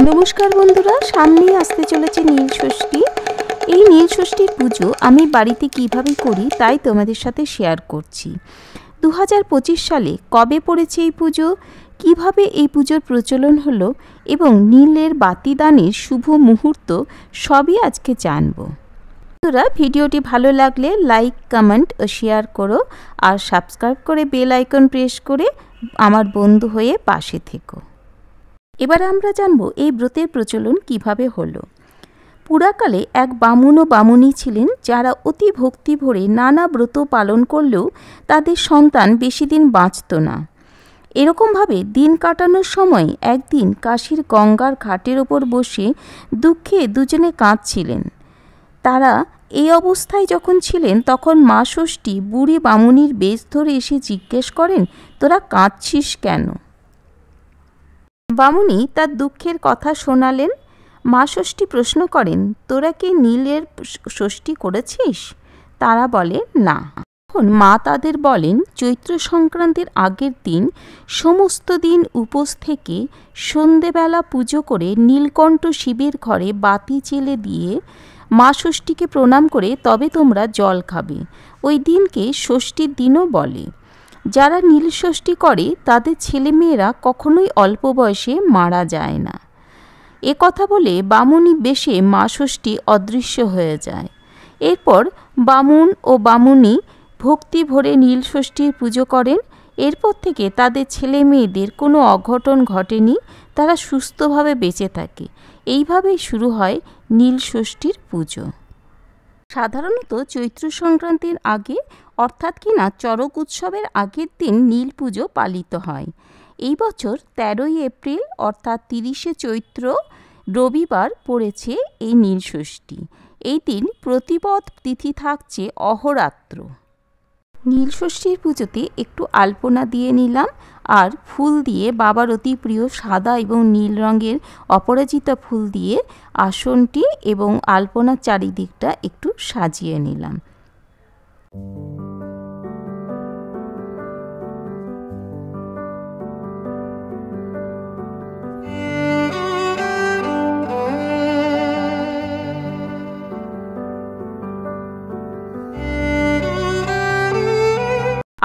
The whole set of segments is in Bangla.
নমস্কার বন্ধুরা, সামনেই আসতে চলেছে নীল ষষ্ঠী। এই নীল ষষ্ঠীর পুজো আমি বাড়িতে কিভাবে করি তাই তোমাদের সাথে শেয়ার করছি। 2025 সালে কবে পড়েছে এই পুজো, কিভাবে এই পুজোর প্রচলন হলো এবং নীলের বাতিদানের শুভ মুহূর্ত সবই আজকে জানব। বন্ধুরা, ভিডিওটি ভালো লাগলে লাইক, কমেন্ট ও শেয়ার করো আর সাবস্ক্রাইব করে বেল আইকন প্রেস করে আমার বন্ধু হয়ে পাশে থেকো। এবার আমরা জানব এই ব্রতের প্রচলন কিভাবে হলো। পুরাকালে এক বামুন ও বামুনী ছিলেন যারা অতি ভক্তি ভরে নানা ব্রত পালন করলেও তাদের সন্তান বেশি দিন বাঁচত না। এরকমভাবে দিন কাটানোর সময় একদিন কাশীর গঙ্গার ঘাটের ওপর বসে দুঃখে দুজনে কাঁদছিলেন। তারা এই অবস্থায় যখন ছিলেন তখন মা ষষ্ঠী বুড়ি বামুনির বেশ ধরে এসে জিজ্ঞেস করেন, তোরা কাঁদছিস কেন? বামুনি তার দুঃখের কথা শোনালেন। মা ষষ্ঠী প্রশ্ন করেন, তোরা কি নীলের ষষ্ঠী করেছিস? তারা বলে না। তখন মা তাদের বলেন, চৈত্র সংক্রান্তির আগের দিন সমস্ত দিন উপোস থেকে সন্ধেবেলা পুজো করে নীলকণ্ঠ শিবের ঘরে বাতি জেলে দিয়ে মা ষষ্ঠীকে প্রণাম করে তবে তোমরা জল খাবে। ওই দিনকে ষষ্ঠীর দিনও বলে। যারা নীল ষষ্ঠী করে তাদের ছেলেমেয়েরা কখনোই অল্প বয়সে মারা যায় না। এ কথা বলে বামুনি বেশে মা ষষ্ঠী অদৃশ্য হয়ে যায়। এরপর বামুন ও বামুনি ভক্তি ভরে নীল ষষ্ঠীর পুজো করেন। এরপর থেকে তাদের ছেলে মেয়েদের কোনো অঘটন ঘটেনি, তারা সুস্থভাবে বেঁচে থাকে। এইভাবেই শুরু হয় নীল ষষ্ঠীর পুজো। সাধারণত চৈত্র সংক্রান্তির আগে অর্থাৎ কিনা চড়ক উৎসবের আগের দিন নীল পুজো পালিত হয়। এই বছর 13ই এপ্রিল অর্থাৎ 30শে চৈত্র রবিবার পড়েছে এই নীল ষষ্ঠী। এই দিন প্রতিপদ তিথি থাকছে অহোরাত্র। নীল ষষ্ঠীর পুজোতে একটু আলপনা দিয়ে নিলাম আর ফুল দিয়ে বাবার অতি প্রিয় সাদা এবং নীল রঙের অপরাজিতা ফুল দিয়ে আসনটি এবং আলপনার চারিদিকটা একটু সাজিয়ে নিলাম।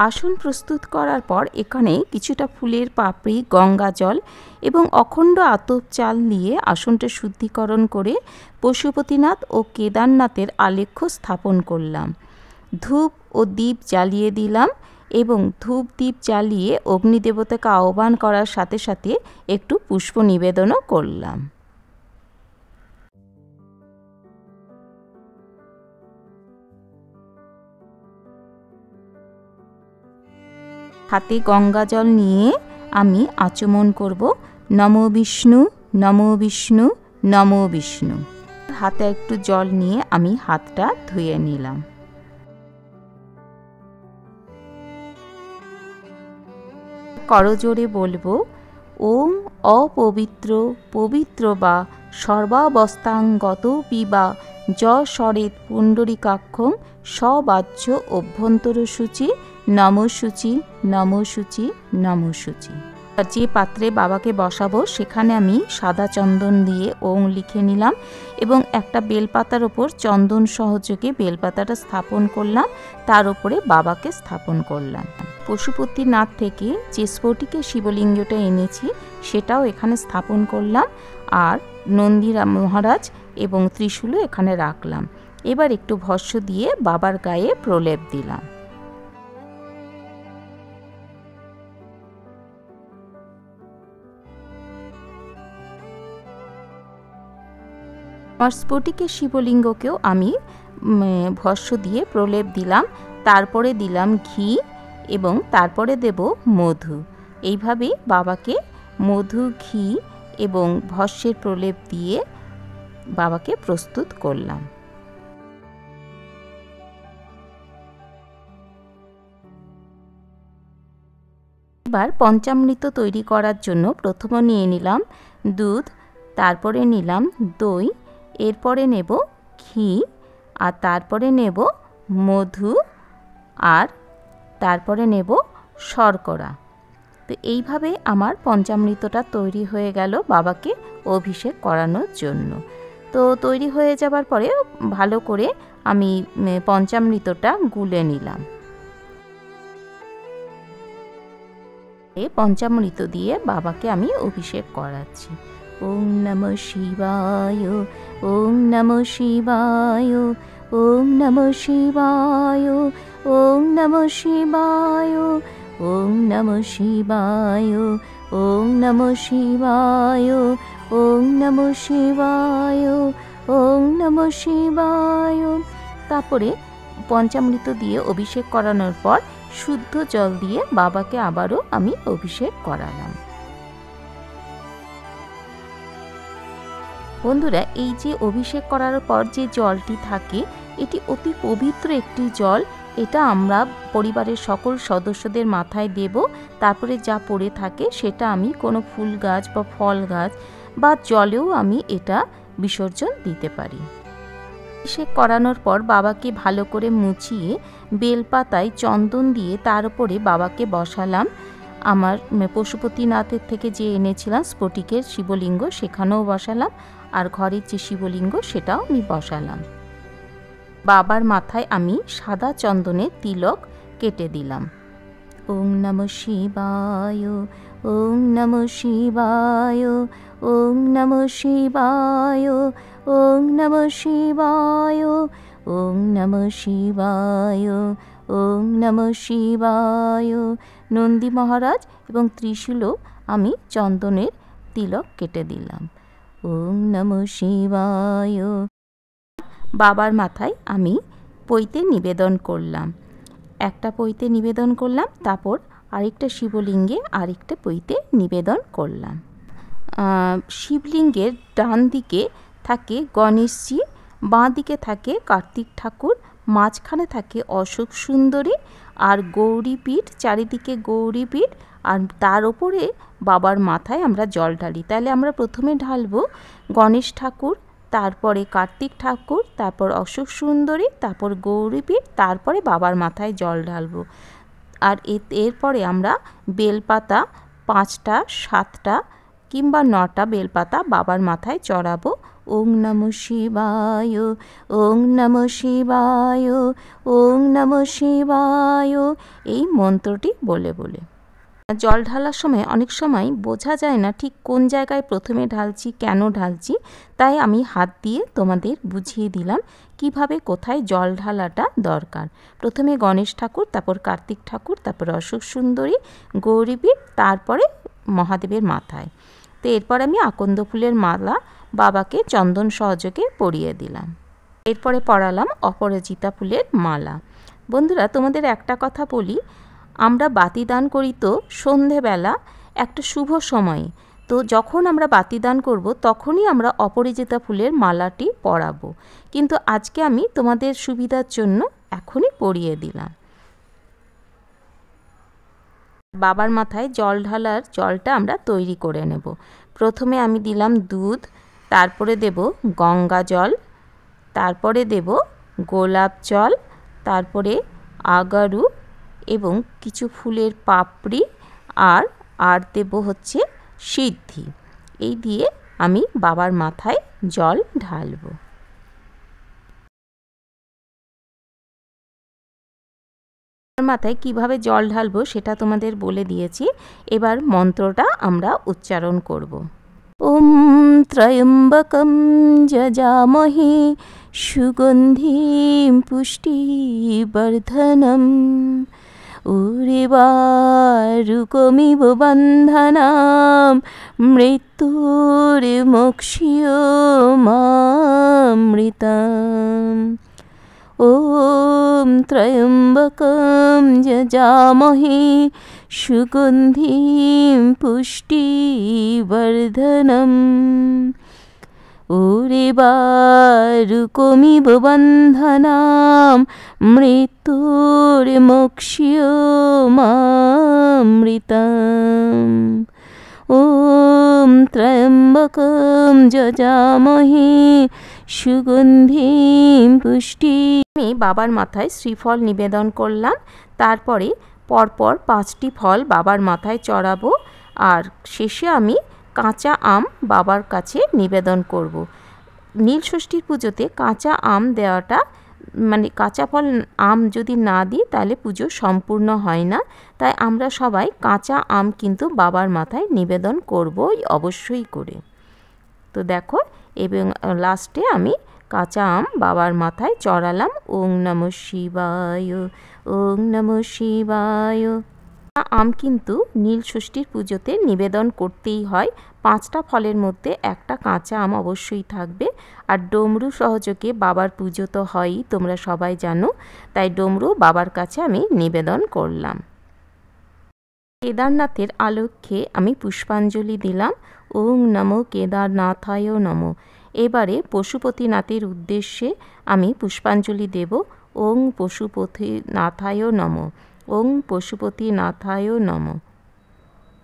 আসন প্রস্তুত করার পর এখানে কিছুটা ফুলের পাপড়ি, গঙ্গা জল এবং অখণ্ড আতপ চাল দিয়ে আসনটা শুদ্ধিকরণ করে পশুপতিনাথ ও কেদারনাথের আলেখ্য স্থাপন করলাম। ধূপ ও দীপ জ্বালিয়ে দিলাম এবং ধূপ দীপ জ্বালিয়ে অগ্নিদেবতাকে আহ্বান করার সাথে সাথে একটু পুষ্প নিবেদনও করলাম। হাতে গঙ্গা জল নিয়ে আমি আচমন করব, নমো বিষ্ণু, নমো বিষ্ণু, নমো বিষ্ণু। হাতে একটু জল নিয়ে আমি হাতটা ধুয়ে নিলাম। করজোড়ে বলবো, ওম অপবিত্র পবিত্র বা সর্বাবস্থাঙ্গত পিবা য সরেত পুণ্ডরিকাক্ষং সবাচ্য অভ্যন্তর সূচি নমঃসূচি নমঃসূচি নমঃসূচি। যে পাত্রে বাবাকে বসাবো সেখানে আমি সাদা চন্দন দিয়ে ওং লিখে নিলাম এবং একটা বেলপাতার ওপর চন্দন সহযোগে বেলপাতাটা স্থাপন করলাম, তার উপরে বাবাকে স্থাপন করলাম। পশুপতিনাথ থেকে যে স্ফটিকে শিবলিঙ্গটা এনেছি সেটাও এখানে স্থাপন করলাম আর নন্দীরা মহারাজ এবং ত্রিশূলও এখানে রাখলাম। এবার একটু ভস্য দিয়ে বাবার গায়ে প্রলেপ দিলাম। আমার স্ফটিকের শিবলিঙ্গকেও আমি ভস্য দিয়ে প্রলেপ দিলাম, তারপরে দিলাম ঘি এবং তারপরে দেব মধু। এইভাবে বাবাকে মধু, ঘি এবং ভস্যের প্রলেপ দিয়ে বাবাকে প্রস্তুত করলাম। এবার পঞ্চামৃত তৈরি করার জন্য প্রথমে নিয়ে নিলাম দুধ, তারপরে নিলাম দই, এরপরে নেব ঘি আর তারপরে নেব মধু আর তারপরে নেব শর্করা। তো এইভাবে আমার পঞ্চামৃতটা তৈরি হয়ে গেল বাবাকে অভিষেক করানোর জন্য। তো তৈরি হয়ে যাবার পরে ভালো করে আমি পঞ্চামৃতটা গুলে নিলাম। পঞ্চামৃত দিয়ে বাবাকে আমি অভিষেক করাচ্ছি। ওম নমঃ শিবায়, ওম নমঃ শিবায়, ওম নমঃ শিবায়, ওম নমঃ শিবায়, ওম নমঃ শিবায়, ওম নমঃ শিবায়, ওম নমঃ শিবায়, ওম নমঃ শিবায়। তারপরে পঞ্চামৃত দিয়ে অভিষেক করানোর পর শুদ্ধ জল দিয়ে বাবাকে আবারও আমি অভিষেক করালাম। বন্ধুরা, এই যে অভিষেক করার পর যে জলটি থাকে এটি অতি পবিত্র একটি জল। এটা আমরা পরিবারের সকল সদস্যদের মাথায় দেব। তারপরে যা পড়ে থাকে সেটা আমি কোনো ফুল গাছ বা ফল গাছ বা জলেও আমি এটা বিসর্জন দিতে পারি। অভিষেক করানোর পর বাবাকে ভালো করে মুছিয়ে বেলপাতায় চন্দন দিয়ে তার উপরে বাবাকে বসালাম। আমার পশুপতিনাথের থেকে যে এনেছিলাম স্ফটিকের শিবলিঙ্গ সেখানেও বসালাম, আর ঘরের যে শিবলিঙ্গ সেটাও আমি বসালাম। বাবার মাথায় আমি সাদা চন্দনের তিলক কেটে দিলাম। ওম নমঃ শিবায়, ওম নমঃ শিবায়, ওম নমঃ শিবায়, ওম নমঃ শিবায়, ওম নমঃ শিবায়, ওম নমঃ শিবায়। নন্দী মহারাজ এবং ত্রিশূলও আমি চন্দনের তিলক কেটে দিলাম। ওম নমঃ শিবায়। বাবার মাথায় আমি পৈতে নিবেদন করলাম, একটা পৈতে নিবেদন করলাম, তারপর আরেকটা শিবলিঙ্গে আরেকটা পৈতে নিবেদন করলাম। শিবলিঙ্গের ডান দিকে থাকে গণেশজি, বাঁ দিকে থাকে কার্তিক ঠাকুর, মাঝখানে থাকে অশোক সুন্দরী আর গৌরীপীঠ, চারিদিকে গৌরীপীঠ, আর তার ওপরে বাবার মাথায় আমরা জল ঢালি। তাহলে আমরা প্রথমে ঢালবো গণেশ ঠাকুর, তারপরে কার্তিক ঠাকুর, তারপর অশোক সুন্দরী, তারপর গৌরীপীঠ, তারপরে বাবার মাথায় জল ঢালবো। আর এরপরে আমরা বেলপাতা 5টা 7টা কিংবা 9টা বেলপাতা বাবার মাথায় চড়াবো। ওং নমঃ শিবায়, ওং নমঃ শিবায়, ওং নমঃ শিবায়, এই মন্ত্রটি বলে বলে। জল ঢালার সময় অনেক সময় বোঝা যায় না ঠিক কোন জায়গায় প্রথমে ঢালছি, কেন ঢালছি, তাই আমি হাত দিয়ে তোমাদের বুঝিয়ে দিলাম কিভাবে কোথায় জল ঢালাটা দরকার। প্রথমে গণেশ ঠাকুর, তারপর কার্তিক ঠাকুর, তারপর অশোক সুন্দরী, গৌরীপীঠ, তারপরে মহাদেবের মাথায়। তো এরপর আমি আকন্দ ফুলের মালা বাবাকে চন্দন সহযোগে পরিয়ে দিলাম। এরপরে পরালাম অপরাজিতা ফুলের মালা। বন্ধুরা, তোমাদের একটা কথা বলি, আমরা বাতি দান করি তো সন্ধেবেলা একটা শুভ সময়ে, তো যখন আমরা বাতি দান করব তখনই আমরা অপরাজিতা ফুলের মালাটি পরাবো, কিন্তু আজকে আমি তোমাদের সুবিধার জন্য এখনই পরিয়ে দিলাম। বাবার মাথায় জল ঢালার জলটা আমরা তৈরি করে নেব। প্রথমে আমি দিলাম দুধ, তারপরে দেব গঙ্গা জল, তারপরে দেব গোলাপ জল, তারপরে আগারু এবং কিছু ফুলের পাপড়ি, আর দেব হচ্ছে সিদ্ধি। এই দিয়ে আমি বাবার মাথায় জল ঢালব। মাথায় কিভাবে জল ঢালবো সেটা তোমাদের বলে দিয়েছি। এবার মন্ত্রটা আমরা উচ্চারণ করব। ওম ত্রয়ম্বকম যজামহে সুগন্ধিম পুষ্টিবর্ধনম উর্বারুকমিব বন্ধনাম মৃত্যুর্মোক্ষীয়মামৃতম। ওম ত্রয়ম্বকম যজামহে সুগন্ধিম পুষ্টিবর্ধনম উর্বারুকমিব বন্ধনাম মৃত্যুর্মোক্ষীয়মামৃতম। ওম ত্রয়ম্বকম যজামহে সুগন্ধিম পুষ্টি। আমি বাবার মাথায় শ্রীফল নিবেদন করলাম, তারপরে পরপর 5টি ফল বাবার মাথায় চড়াবো আর শেষে আমি কাঁচা আম বাবার কাছে নিবেদন করব। নীল ষষ্ঠীর পুজোতে কাঁচা আম দেওয়াটা মানে কাঁচা ফল আম যদি না দিই তাহলে পুজো সম্পূর্ণ হয় না, তাই আমরা সবাই কাঁচা আম কিন্তু বাবার মাথায় নিবেদন করবই অবশ্যই করে। তো দেখো, এবং লাস্টে আমি কাঁচা আম বাবার মাথায় চড়ালাম। ওং নমঃ শিবায়, ওং নমঃ শিবায়। আম কিন্তু নীল ষষ্ঠীর পুজোতে নিবেদন করতেই হয়। 5টা ফলের মধ্যে একটা কাঁচা আম অবশ্যই থাকবে। আর ডমরু সহযোগে বাবার পুজো তো হয়ই, তোমরা সবাই জানো, তাই ডমরু বাবার কাছে আমি নিবেদন করলাম। কেদারনাথের আলক্ষ্যে আমি পুষ্পাঞ্জলি দিলাম। ওং নমো কেদারনাথায় নমঃ। এবারে পশুপতিনাথের উদ্দেশ্যে আমি পুষ্পাঞ্জলি দেব। ওং পশুপতিনাথায় নমঃ, ওং পশুপতিনাথায় নমঃ।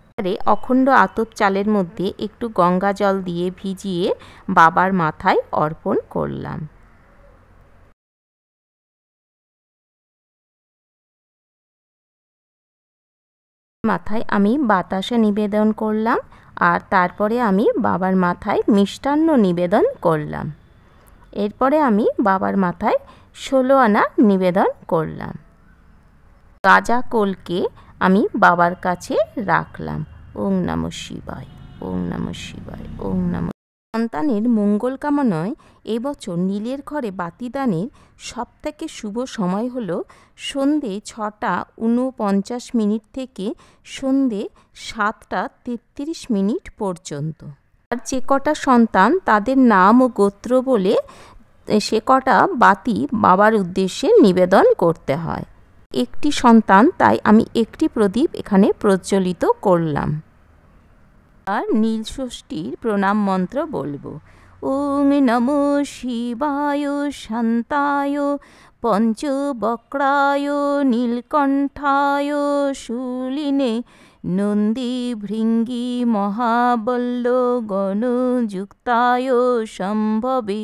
এবারে অখণ্ড আতপ চালের মধ্যে একটু গঙ্গা জল দিয়ে ভিজিয়ে বাবার মাথায় অর্পণ করলাম। মাথায় আমি বাতাসা নিবেদন করলাম আর তারপরে আমি বাবার মাথায় মিষ্টান্ন নিবেদন করলাম। এরপরে আমি বাবার মাথায় 16 আনা নিবেদন করলাম। গাজা কোলকে আমি বাবার কাছে রাখলাম। ওং নমঃ শিবায়, ওং নমঃ শিবায়, ওং নমঃ। সন্তানের মঙ্গল কামনায় এবছর নীলের ঘরে বাতিদানের সবথেকে শুভ সময় হলো সন্ধে 6:49 থেকে সন্ধে 7:33 পর্যন্ত। আর যে কটা সন্তান তাদের নাম ও গোত্র বলে সে কটা বাতি বাবার উদ্দেশ্যে নিবেদন করতে হয়। একটি সন্তান, তাই আমি একটি প্রদীপ এখানে প্রজ্বলিত করলাম। আর নীল ষষ্ঠীর প্রণাম মন্ত্র বলবো। ওং নমো শিবায় শান্তায় পঞ্চবক্রায় নীলকণ্ঠায় শূলিনে নন্দী ভৃঙ্গি মহাবল্ল গণযুক্তায় সম্ভবে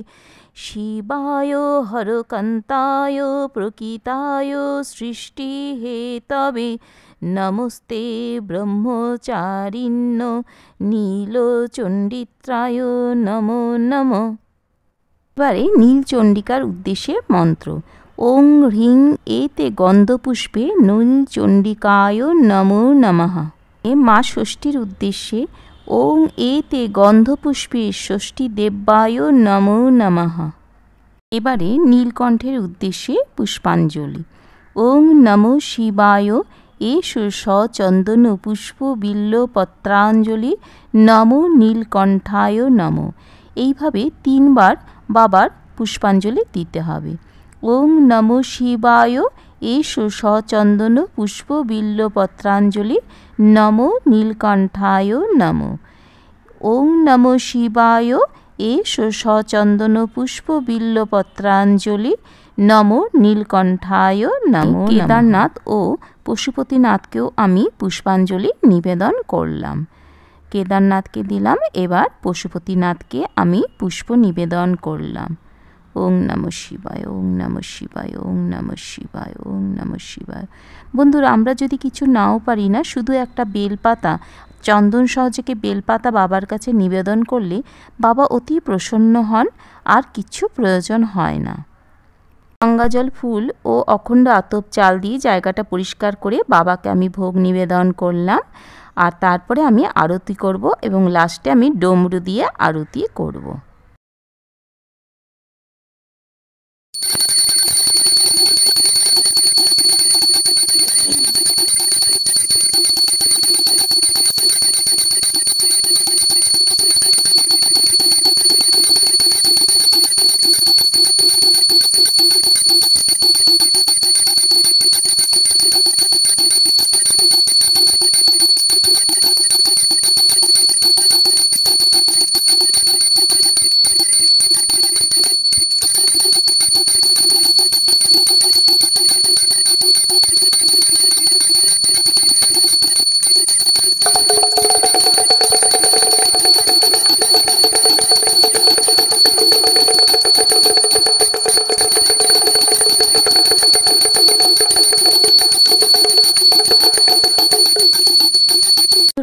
শিবায় হরকান্তায় প্রকৃতায় সৃষ্টি হেতবে নমস্তে ব্রহ্মচারিণ্য নীলচণ্ডিত্রায় নমো নমঃ। এবারে নীলচণ্ডিকার উদ্দেশ্যে মন্ত্র। ওং হ্রিং এতে গন্ধপুষ্পে নীলচণ্ডিকায় নমো নমঃ। মা ষষ্ঠীর উদ্দেশ্যে ওং এতে গন্ধপুষ্পে ষষ্ঠী দেব্যায় নমো নমঃ। এবারে নীলকণ্ঠের উদ্দেশ্যে পুষ্পাঞ্জলি। ওং নমো শিবায় এষ সচন্দন পুষ্প বিল্ল পত্রাঞ্জলি নমো নীলকণ্ঠায় নমঃ। এইভাবে 3 বার বাবার পুষ্পাঞ্জলি দিতে হবে। ওং নমো শিবায় এষ সচন্দন পুষ্প বিল্ল পত্রাঞ্জলি নমো নীলকণ্ঠায় নমঃ। ওং নমো শিবায় এষ সচন্দন পুষ্প বিল্ল পত্রাঞ্জলি নমো নীলকণ্ঠায় নমঃ। কেদারনাথ ও পশুপতিনাথকেও আমি পুষ্পাঞ্জলি নিবেদন করলাম। কেদারনাথকে দিলাম, এবার পশুপতিনাথকে আমি পুষ্প নিবেদন করলাম। ওং নমঃ শিবায়, ওং নমঃ শিবায়, ওং নমঃ শিবায়, ওং নমঃ শিবায়। বন্ধুরা, আমরা যদি কিছু নাও পারি না, শুধু একটা বেলপাতা, চন্দন সহযোগে বেলপাতা বাবার কাছে নিবেদন করলে বাবা অতি প্রসন্ন হন, আর কিছু প্রয়োজন হয় না। গঙ্গাজল, ফুল ও অখণ্ড আতপ চাল দিয়ে জায়গাটা পরিষ্কার করে বাবাকে আমি ভোগ নিবেদন করলাম। আর তারপরে আমি আরতি করব এবং লাস্টে আমি ডমরু দিয়ে আরতি করব।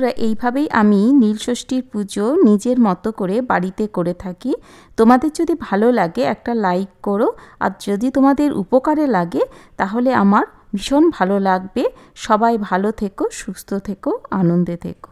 বন্ধুরা, এইভাবেই আমি নীলষষ্ঠীর পুজো নিজের মতো করে বাড়িতে করে থাকি। তোমাদের যদি ভালো লাগে একটা লাইক করো, আর যদি তোমাদের উপকারে লাগে তাহলে আমার ভীষণ ভালো লাগবে। সবাই ভালো থেকো, সুস্থ থেকো, আনন্দে থেকো।